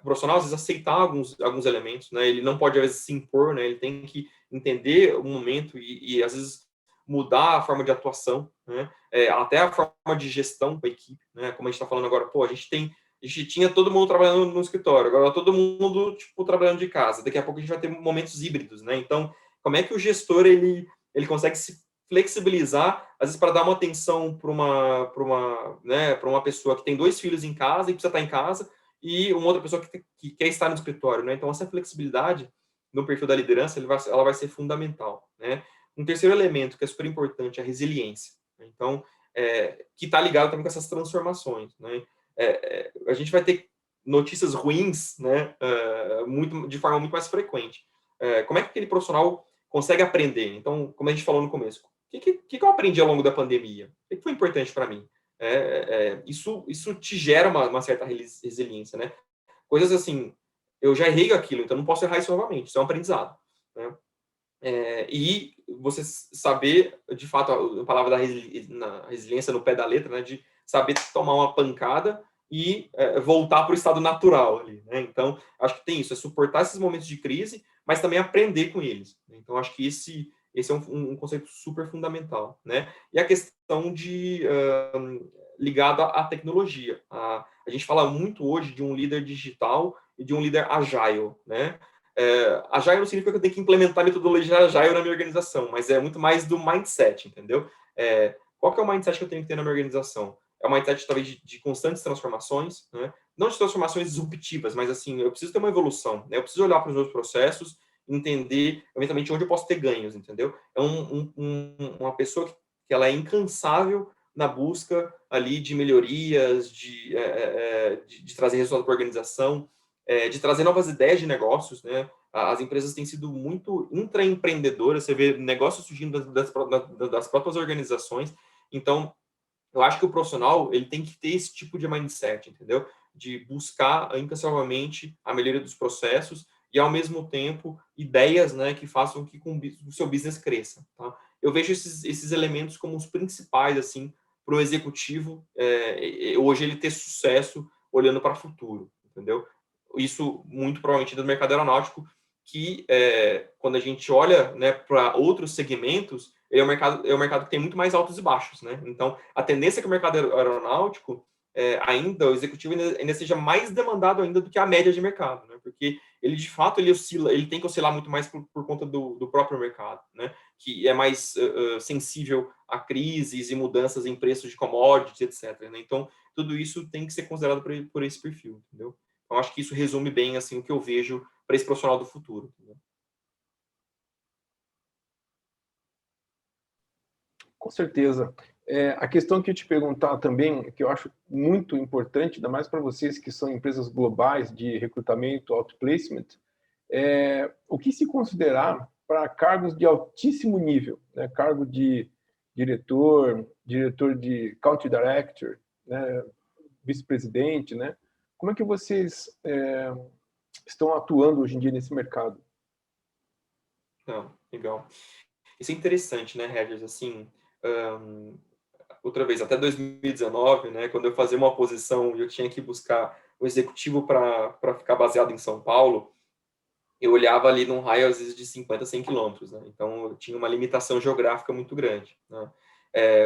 Speaker 2: profissional, às vezes, aceitar alguns elementos, né? Ele não pode, às vezes, se impor, né? Ele tem que entender o momento e às vezes, mudar a forma de atuação, né? Até a forma de gestão da equipe, né? Como a gente está falando agora, pô, a gente tinha todo mundo trabalhando no escritório, agora todo mundo, tipo, trabalhando de casa. Daqui a pouco a gente vai ter momentos híbridos, né? Então, como é que o gestor, ele consegue se flexibilizar, às vezes para dar uma atenção para uma pessoa que tem 2 filhos em casa e precisa estar em casa, e uma outra pessoa que quer estar no escritório, né? Então, essa flexibilidade no perfil da liderança, ela vai ser fundamental, né? Um terceiro elemento que é super importante é a resiliência, né? Então, que está ligado também com essas transformações, né? A gente vai ter notícias ruins, né? De forma muito mais frequente. Como é que aquele profissional consegue aprender? Então, como a gente falou no começo, o que eu aprendi ao longo da pandemia? O que foi importante para mim? Isso te gera uma certa resiliência, né? Coisas assim, eu já errei aquilo, então não posso errar isso novamente. Isso é um aprendizado, né? E você saber, de fato, a palavra na resiliência no pé da letra, né? De saber tomar uma pancada e voltar para o estado natural ali, né? Então, acho que tem isso, é suportar esses momentos de crise, mas também aprender com eles. Então, acho que esse é um conceito super fundamental, né? E a questão ligada à tecnologia. A gente fala muito hoje de um líder digital e de um líder agile, né? Agile não significa que eu tenho que implementar a metodologia Agile na minha organização, mas é muito mais do mindset, entendeu? Qual que é o mindset que eu tenho que ter na minha organização? É um mindset, talvez, de constantes transformações, né? Não de transformações disruptivas, mas, assim, eu preciso ter uma evolução, né? Eu preciso olhar para os meus processos, entender, eventualmente, onde eu posso ter ganhos, entendeu? É uma pessoa que ela é incansável na busca ali de melhorias, de trazer resultado para a organização, de trazer novas ideias de negócios, né? As empresas têm sido muito intraempreendedoras, você vê negócios surgindo das próprias organizações. Então, eu acho que o profissional, ele tem que ter esse tipo de mindset, entendeu? De buscar incansavelmente a melhoria dos processos e, ao mesmo tempo, ideias, né, que façam que o seu business cresça, tá? Eu vejo esses elementos como os principais, assim, para o executivo, hoje ele ter sucesso olhando para o futuro, entendeu? Isso muito provavelmente do mercado aeronáutico, que quando a gente olha, né, para outros segmentos, é um mercado que tem muito mais altos e baixos, né? Então, a tendência é que o mercado aeronáutico, ainda, o executivo ainda seja mais demandado ainda do que a média de mercado, né? Porque ele, de fato, ele tem que oscilar muito mais por conta do próprio mercado, né? Que é mais sensível a crises e mudanças em preços de commodities, etc., né? Então, tudo isso tem que ser considerado por esse perfil, entendeu? Então, acho que isso resume bem, assim, o que eu vejo para esse profissional do futuro, entendeu?
Speaker 1: Com certeza. A questão que eu te perguntar também, que eu acho muito importante, ainda mais para vocês que são empresas globais de recrutamento, outplacement, o que se considerar para cargos de altíssimo nível, né? Cargo de diretor de country director, né? Vice-presidente, né? Como é que vocês estão atuando hoje em dia nesse mercado?
Speaker 2: Não, legal. Isso é interessante, né, Regis? Assim, outra vez, até 2019, né, quando eu fazia uma posição e eu tinha que buscar o executivo para ficar baseado em São Paulo, eu olhava ali num raio, às vezes, de 50, 100 quilômetros, né? Então, eu tinha uma limitação geográfica muito grande, né?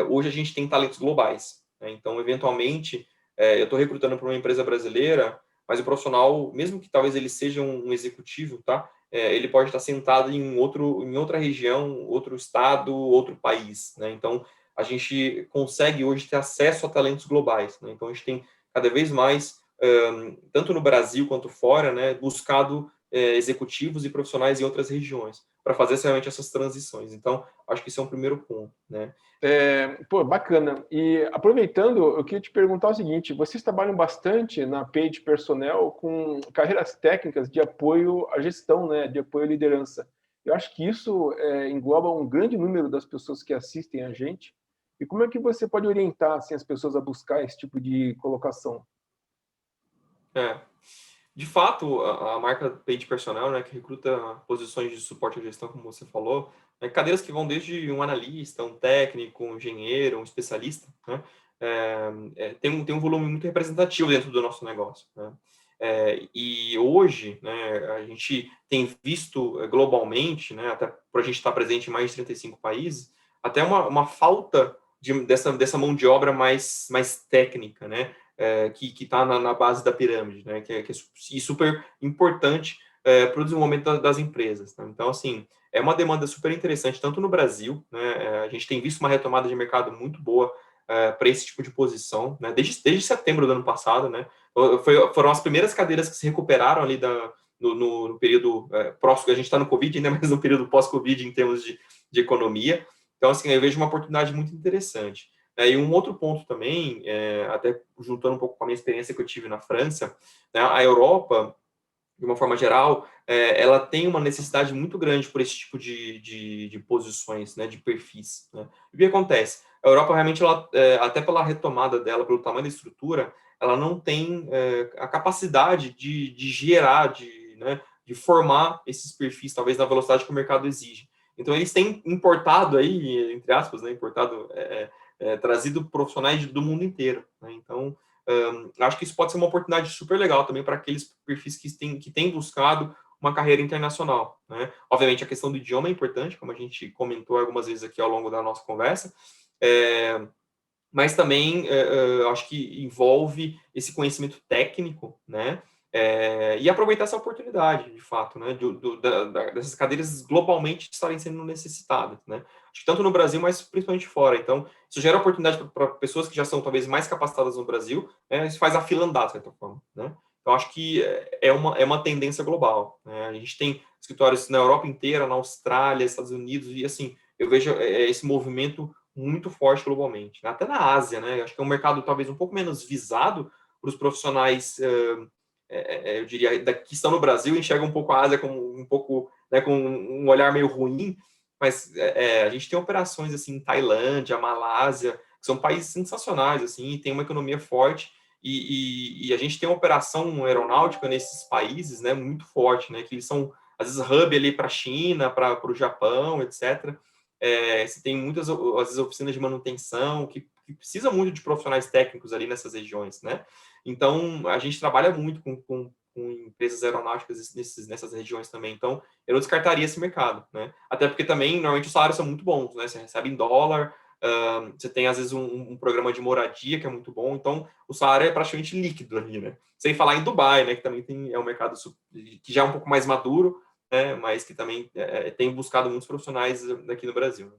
Speaker 2: Hoje, a gente tem talentos globais, né? Então, eventualmente, eu estou recrutando para uma empresa brasileira, mas o profissional, mesmo que talvez ele seja um executivo, tá? Ele pode estar sentado em outra região, outro estado, outro país, né? Então, a gente consegue hoje ter acesso a talentos globais, né? Então, a gente tem cada vez mais, tanto no Brasil quanto fora, né, buscado executivos e profissionais em outras regiões, para fazer realmente essas transições. Então, acho que isso é um primeiro ponto, né?
Speaker 1: Pô, bacana. E aproveitando, eu queria te perguntar o seguinte: vocês trabalham bastante na Page Personnel com carreiras técnicas de apoio à gestão, né, de apoio à liderança. Eu acho que isso engloba um grande número das pessoas que assistem a gente. E como é que você pode orientar assim, as pessoas a buscar esse tipo de colocação?
Speaker 2: É. De fato, a marca Page Personnel, né, que recruta posições de suporte à gestão, como você falou, cadeiras que vão desde um analista, um técnico, um engenheiro, um especialista, né, tem um volume muito representativo dentro do nosso negócio, né. E hoje, né, a gente tem visto globalmente, né, até por a gente estar presente em mais de 35 países, até uma falta dessa mão de obra mais técnica, né, que está na base da pirâmide, né, que é super importante para o desenvolvimento das empresas. Né? Então, assim, é uma demanda super interessante, tanto no Brasil, né, a gente tem visto uma retomada de mercado muito boa para esse tipo de posição, né, desde setembro do ano passado, né, foram as primeiras cadeiras que se recuperaram ali no período próximo, a gente está no Covid, ainda mais no período pós-Covid em termos de economia. Então, assim, eu vejo uma oportunidade muito interessante. E um outro ponto também, até juntando um pouco com a minha experiência que eu tive na França, né, a Europa, de uma forma geral, ela tem uma necessidade muito grande por esse tipo de posições, né, de perfis. Né? E o que acontece? A Europa realmente, até pela retomada dela, pelo tamanho da estrutura, ela não tem a capacidade de gerar, né, de formar esses perfis, talvez na velocidade que o mercado exige. Então, eles têm importado aí, entre aspas, né, trazido profissionais do mundo inteiro. Né? Então, acho que isso pode ser uma oportunidade super legal também para aqueles perfis que têm buscado uma carreira internacional. Né? Obviamente, a questão do idioma é importante, como a gente comentou algumas vezes aqui ao longo da nossa conversa, mas também acho que envolve esse conhecimento técnico, né? E aproveitar essa oportunidade, de fato, né? Dessas cadeiras globalmente estarem sendo necessitadas, né? Acho que tanto no Brasil, mas principalmente fora. Então, isso gera oportunidade para pessoas que já são talvez mais capacitadas no Brasil, né? Isso faz a fila andar, de certa forma, né? Então, acho que é uma tendência global, né? A gente tem escritórios na Europa inteira, na Austrália, Estados Unidos, e assim, eu vejo esse movimento muito forte globalmente, né? Até na Ásia, né? Acho que é um mercado talvez um pouco menos visado para os profissionais, eu diria, que estão no Brasil, enxergam um pouco a Ásia como um pouco, né, com um olhar meio ruim, mas a gente tem operações assim em Tailândia, Malásia, que são países sensacionais, assim, e tem uma economia forte, e a gente tem uma operação aeronáutica nesses países, né, muito forte, né, que eles são, às vezes, hub ali para a China, para o Japão, etc., você tem muitas, às vezes, oficinas de manutenção que precisa muito de profissionais técnicos ali nessas regiões, né? Então, a gente trabalha muito com empresas aeronáuticas nessas regiões também. Então, eu não descartaria esse mercado, né? Até porque também, normalmente, os salários são muito bons, né? Você recebe em dólar, você tem, às vezes, um programa de moradia que é muito bom. Então, o salário é praticamente líquido ali, né? Sem falar em Dubai, né? Que também é um mercado que já é um pouco mais maduro, né, mas que também tem buscado muitos profissionais aqui no Brasil. Né?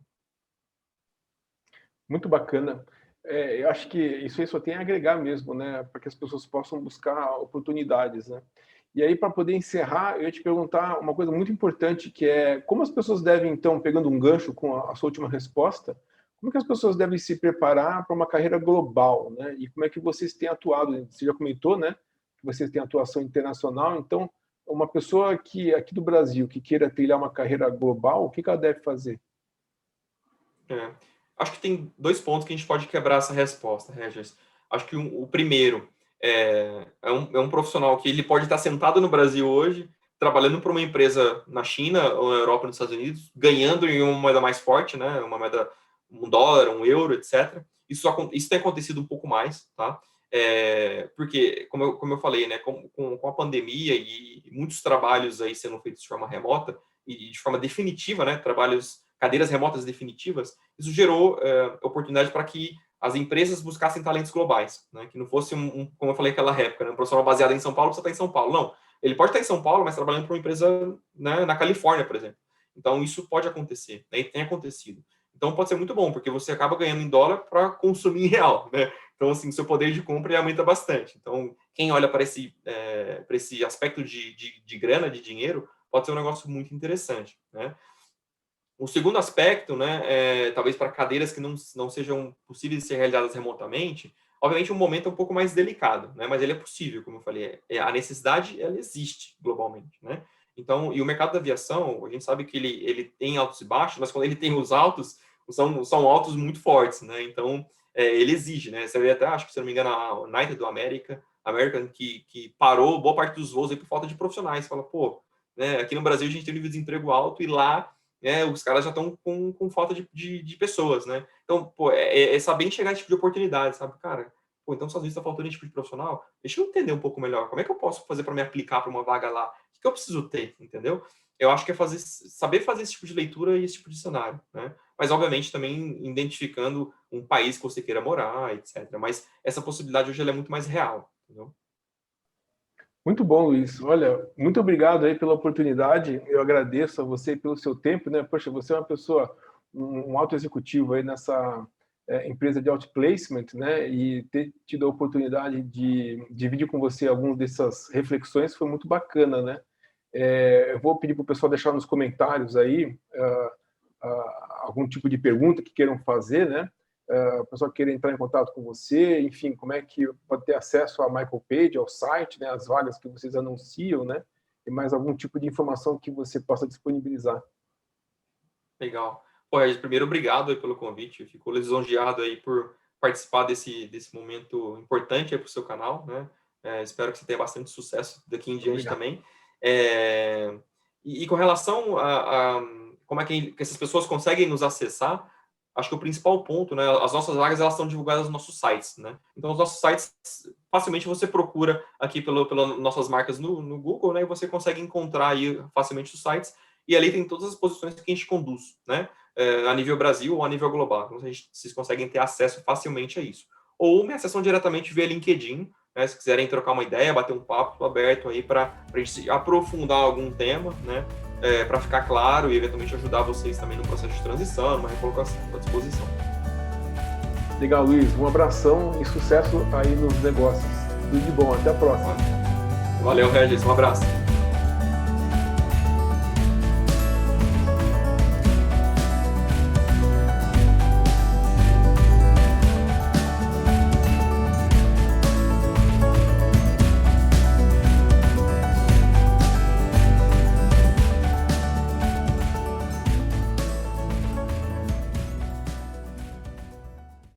Speaker 1: Muito bacana. Eu acho que isso aí só tem a agregar mesmo, né, para que as pessoas possam buscar oportunidades, né. E aí, para poder encerrar, eu ia te perguntar uma coisa muito importante, que é como as pessoas devem, então, pegando um gancho com a sua última resposta, como que as pessoas devem se preparar para uma carreira global, né? E como é que vocês têm atuado? Você já comentou, né, que vocês têm atuação internacional, então, uma pessoa que aqui do Brasil que queira trilhar uma carreira global, o que ela deve fazer?
Speaker 2: Acho que tem dois pontos que a gente pode quebrar essa resposta, Regis. Acho que o primeiro é um profissional que ele pode estar sentado no Brasil hoje, trabalhando para uma empresa na China ou na Europa, nos Estados Unidos, ganhando em uma moeda mais forte, né? Uma moeda, um dólar, um euro, etc. Isso tem acontecido um pouco mais, tá? Porque, como eu falei, né? Com a pandemia e muitos trabalhos aí sendo feitos de forma remota e de forma definitiva, né? Cadeiras remotas definitivas, isso gerou oportunidade para que as empresas buscassem talentos globais, né? Que não fosse como eu falei naquela época, né? Um profissional baseado em São Paulo, você está em São Paulo. Não, ele pode estar em São Paulo, mas trabalhando para uma empresa, né, na Califórnia, por exemplo. Então, isso pode acontecer, né? E tem acontecido. Então, pode ser muito bom, porque você acaba ganhando em dólar para consumir em real, né? Então, assim, seu poder de compra aumenta bastante. Então, quem olha para esse aspecto de grana, de dinheiro, pode ser um negócio muito interessante, né? O segundo aspecto, né, talvez para cadeiras que não sejam possíveis de ser realizadas remotamente, obviamente um momento é um pouco mais delicado, né, mas ele é possível, como eu falei, a necessidade ela existe globalmente, né? Então, e o mercado da aviação, a gente sabe que ele tem altos e baixos, mas quando ele tem os altos, são altos muito fortes, né? Então, ele exige, né? Você vê até, acho que se não me engano, a United do América American, que parou boa parte dos voos aí por falta de profissionais. Fala, pô, né, aqui no Brasil a gente tem um nível de desemprego alto e lá, né, os caras já estão com falta de pessoas, né? Então, pô, é saber enxergar esse tipo de oportunidade, sabe? Cara, pô, então, se às vezes está faltando esse tipo de profissional, deixa eu entender um pouco melhor. Como é que eu posso fazer para me aplicar para uma vaga lá? O que eu preciso ter, entendeu? Eu acho que é saber fazer esse tipo de leitura e esse tipo de cenário, né? Mas, obviamente, também identificando um país que você queira morar, etc. Mas essa possibilidade hoje ela é muito mais real, entendeu?
Speaker 1: Muito bom, Luiz. Olha, muito obrigado aí pela oportunidade. Eu agradeço a você pelo seu tempo, né? Poxa, você é uma pessoa, um alto executivo aí nessa empresa de outplacement, né? E ter tido a oportunidade de dividir com você algumas dessas reflexões foi muito bacana, né? Eu vou pedir para o pessoal deixar nos comentários aí algum tipo de pergunta que queiram fazer, né? O pessoal queira entrar em contato com você, enfim, como é que pode ter acesso à Michael Page, ao site, né? As vagas que vocês anunciam, né? E mais algum tipo de informação que você possa disponibilizar.
Speaker 2: Legal. Pô, Regis, primeiro, obrigado aí pelo convite. Eu fico lisonjeado aí por participar desse momento importante aí para o seu canal, né? Espero que você tenha bastante sucesso daqui em diante também. E com relação a como é que essas pessoas conseguem nos acessar, acho que o principal ponto, né? As nossas vagas, elas são divulgadas nos nossos sites, né? Então, os nossos sites, facilmente você procura aqui pelas nossas marcas no Google, né? E você consegue encontrar aí facilmente os sites. E ali tem todas as posições que a gente conduz, né? A nível Brasil ou a nível global. Então, vocês conseguem ter acesso facilmente a isso. Ou me acessam diretamente via LinkedIn, né? Se quiserem trocar uma ideia, bater um papo aberto aí para a gente aprofundar algum tema, né? Para ficar claro e eventualmente ajudar vocês também no processo de transição, uma recolocação à disposição.
Speaker 1: Legal, Luiz. Um abração e sucesso aí nos negócios. Tudo de bom. Até a próxima.
Speaker 2: Valeu, Regis. Um abraço.